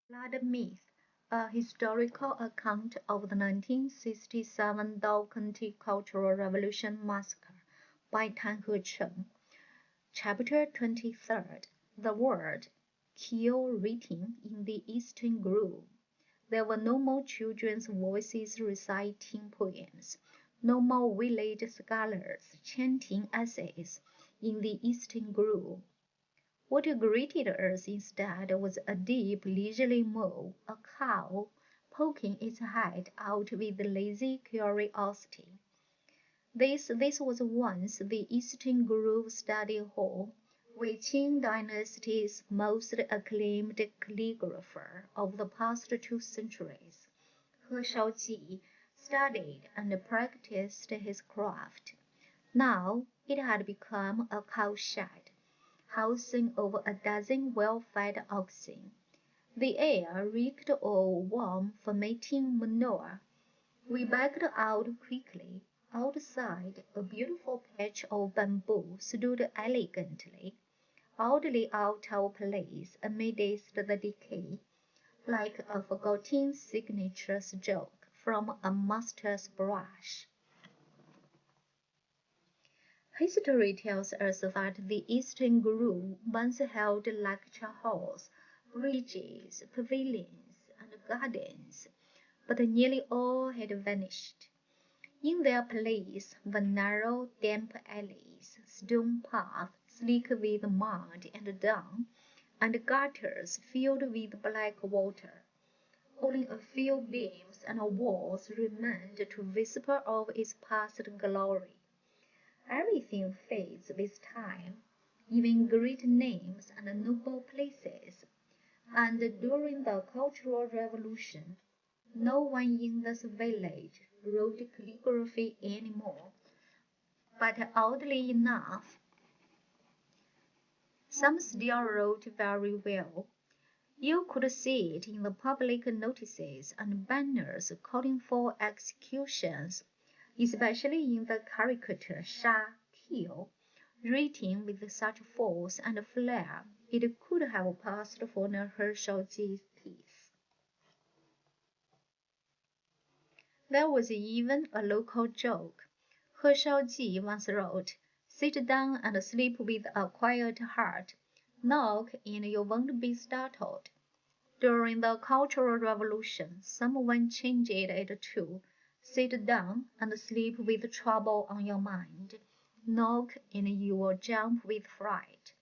Blood Myth, a historical account of the 1967 Dao County Cultural Revolution Massacre by Tan He Cheng. Chapter 23. The word "kill" written in the Eastern Grove. There were no more children's voices reciting poems, no more village scholars chanting essays in the Eastern Grove. What greeted us instead was a deep, leisurely mow, a cow poking its head out with lazy curiosity. This was once the Eastern Grove Study Hall, where Qing dynasty's most acclaimed calligrapher of the past 2 centuries, He Shaoji, studied and practiced his craft. Now it had become a cowshed, housing over a dozen well-fed oxen. The air reeked of warm, fermenting manure. We backed out quickly. Outside, a beautiful patch of bamboo stood elegantly, oddly out of place amidst the decay, like a forgotten signature stroke from a master's brush. History tells us that the Eastern Grove once held lecture halls, bridges, pavilions, and gardens, but nearly all had vanished. In their place were narrow, damp alleys, stone paths slick with mud and dung, and gutters filled with black water. Only a few beams and walls remained to whisper of its past glory. Everything fades with time, even great names and noble places, and during the Cultural Revolution, no one in this village wrote calligraphy anymore, but oddly enough, some still wrote very well. You could see it in the public notices and banners calling for executions, especially in the caricature "Sha Kill," written with such force and flair it could have passed for a Herschel's piece. There was even a local joke. Herschel once wrote, "Sit down and sleep with a quiet heart. Knock and you won't be startled." During the Cultural Revolution, someone changed it to "Sit down and sleep with trouble on your mind. Knock and you will jump with fright."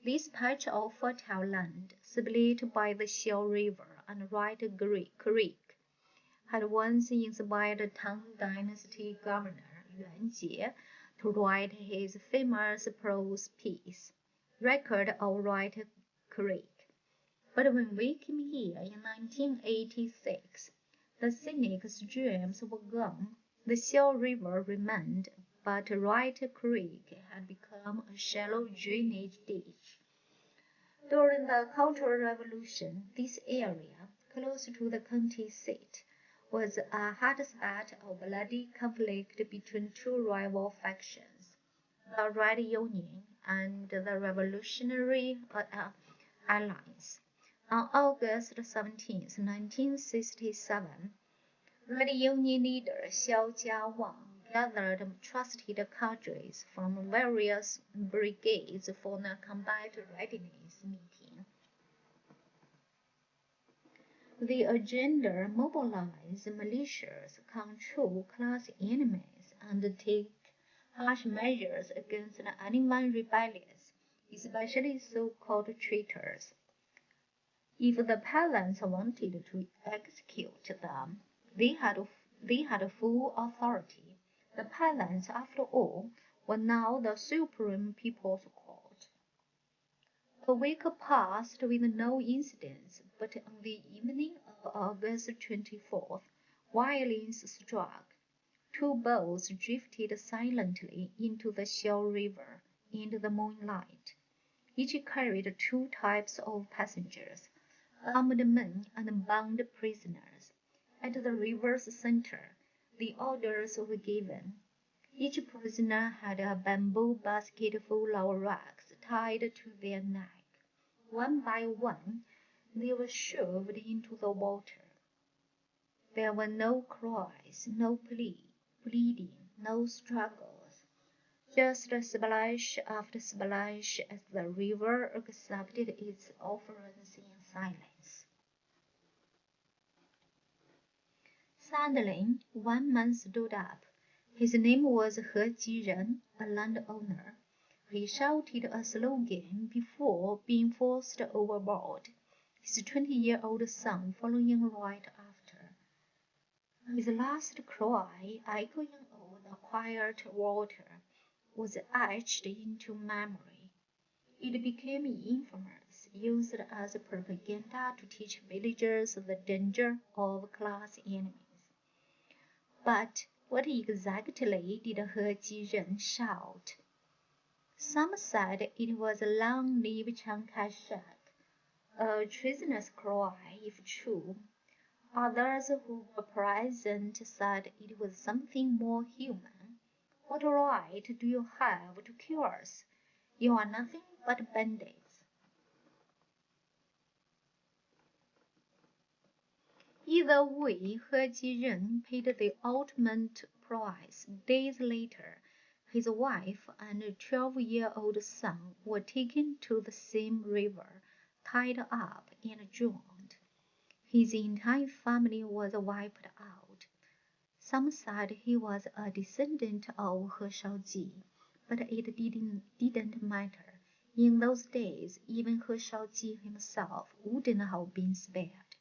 This patch of fertile land, split by the Xiao River and Red Creek, had once inspired Tang Dynasty governor Yuan Jie to write his famous prose piece, Record of Red Creek. But when we came here in 1986, the cynic's dreams were gone. The Xiao River remained, but Red Creek had become a shallow drainage ditch. During the Cultural Revolution, this area, close to the county seat, was a hotspot of bloody conflict between two rival factions, the Red Union and the Revolutionary Alliance. On August 17, 1967, Red Union leader Xiao Jiawang gathered trusted cadres from various brigades for a combat readiness meeting. The agenda mobilized militias, control class enemies, and take harsh measures against anyone rebellious, especially so-called traitors. If the peasants wanted to execute them, they had they had full authority. The peasants, after all, were now the supreme people's court. A week passed with no incidents, but on the evening of August 24th, violence struck. Two boats drifted silently into the Xiao River in the moonlight. Each carried two types of passengers, armed men and bound prisoners. At the river's center, the orders were given. Each prisoner had a bamboo basket full of rags tied to their neck. One by one, They were shoved into the water. There were no cries, no pleading, no struggles, just splash after splash as the river accepted its offerings in silence. Suddenly, one man stood up. His name was He Jiren, a landowner. He shouted a slogan before being forced overboard, his 20-year-old son following right after. His last cry, echoing over the quiet water, was etched into memory. It became infamous, used as propaganda to teach villagers the danger of class enemies. But what exactly did He Jiren shout? Some said it was "Long live Chiang Kai-shek," a treasonous cry if true. Others who were present said it was something more human. What right do you have to kill us? You are nothing but bandits. Either way, He Jiren paid the ultimate price. Days later, his wife and 12-year-old son were taken to the same river, tied up and drowned. His entire family was wiped out. Some said he was a descendant of He Shaoji, but it didn't matter. In those days, even He Shaoji himself wouldn't have been spared.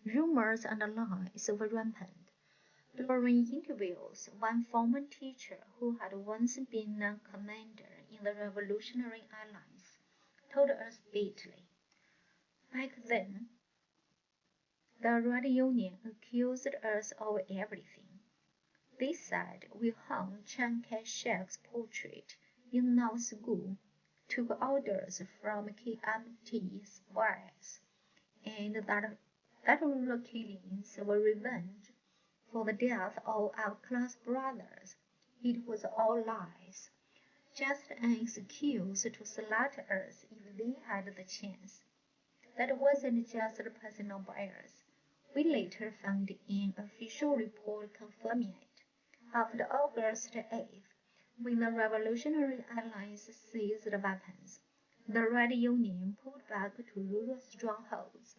Rumors and lies were rampant. During interviews, one former teacher who had once been a commander in the Revolutionary Alliance told us bitterly, "Back then, the Red Union accused us of everything. They said we hung Chiang Kai-shek's portrait in our school, took orders from KMT spies, and that rural killings were revenge for the death of our class brothers. It was all lies, just an excuse to slaughter us if they had the chance. That wasn't just personal bias. We later found an official report confirming it. After August 8th, when the Revolutionary Alliance seized the weapons, the Red Union pulled back to rural strongholds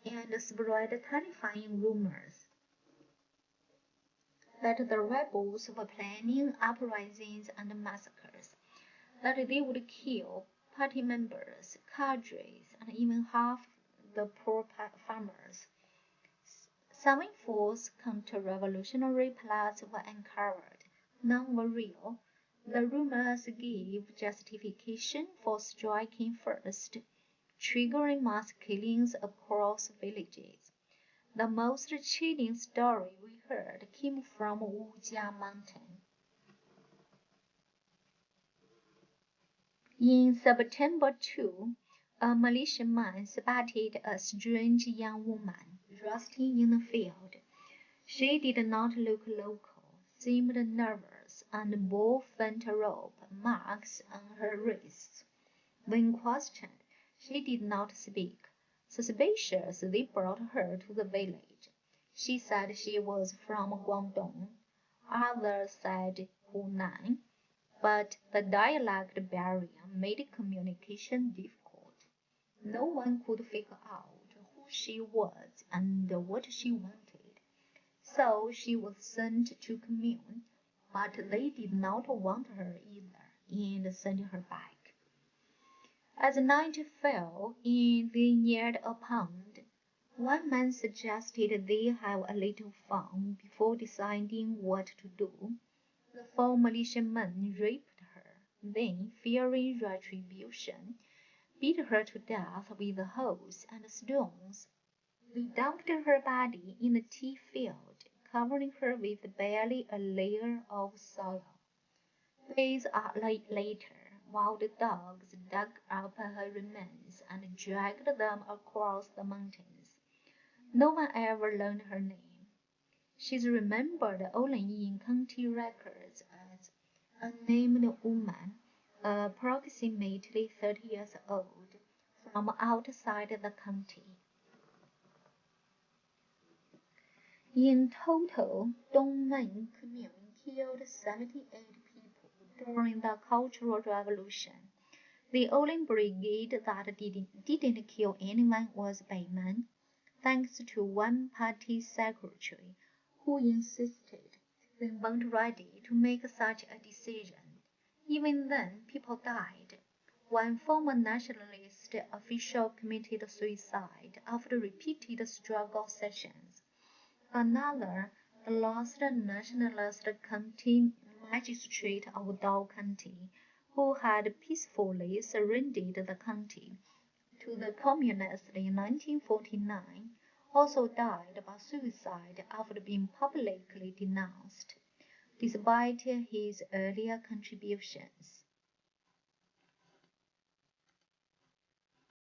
and spread terrifying rumors that the rebels were planning uprisings and massacres, that they would kill party members, cadres, and even half the poor farmers. Some false counter-revolutionary plots were uncovered. None were real. The rumors gave justification for striking first, triggering mass killings across villages. The most chilling story we heard came from Wujia Mountain. In September 2, a militiaman spotted a strange young woman resting in a field. She did not look local, seemed nervous, and bore faint rope marks on her wrists. When questioned, she did not speak. Suspicious, they brought her to the village. She said she was from Guangdong. Others said Hunan, but the dialect barrier made communication difficult. No one could figure out who she was and what she wanted. So she was sent to commune, but they did not want her either and sent her back. As night fell and they neared a pond, one man suggested they have a little fun before deciding what to do. The 4 militiamen raped her, then, fearing retribution, beat her to death with hoes and stones. They dumped her body in a tea field, covering her with barely a layer of soil. Days later, wild dogs dug up her remains and dragged them across the mountains. No one ever learned her name. She's remembered only in county records as "unnamed woman, approximately 30 years old, from outside the county. In total, Dongmen Commune killed 78 people during the Cultural Revolution. The only brigade that didn't kill anyone was Beiman, thanks to one party secretary who insisted they weren't ready to make such a decision. Even then, people died. One former nationalist official committed suicide after repeated struggle sessions. Another, the last nationalist county magistrate of Dao County, who had peacefully surrendered the county to the communists in 1949, also died by suicide after being publicly denounced. Despite his earlier contributions,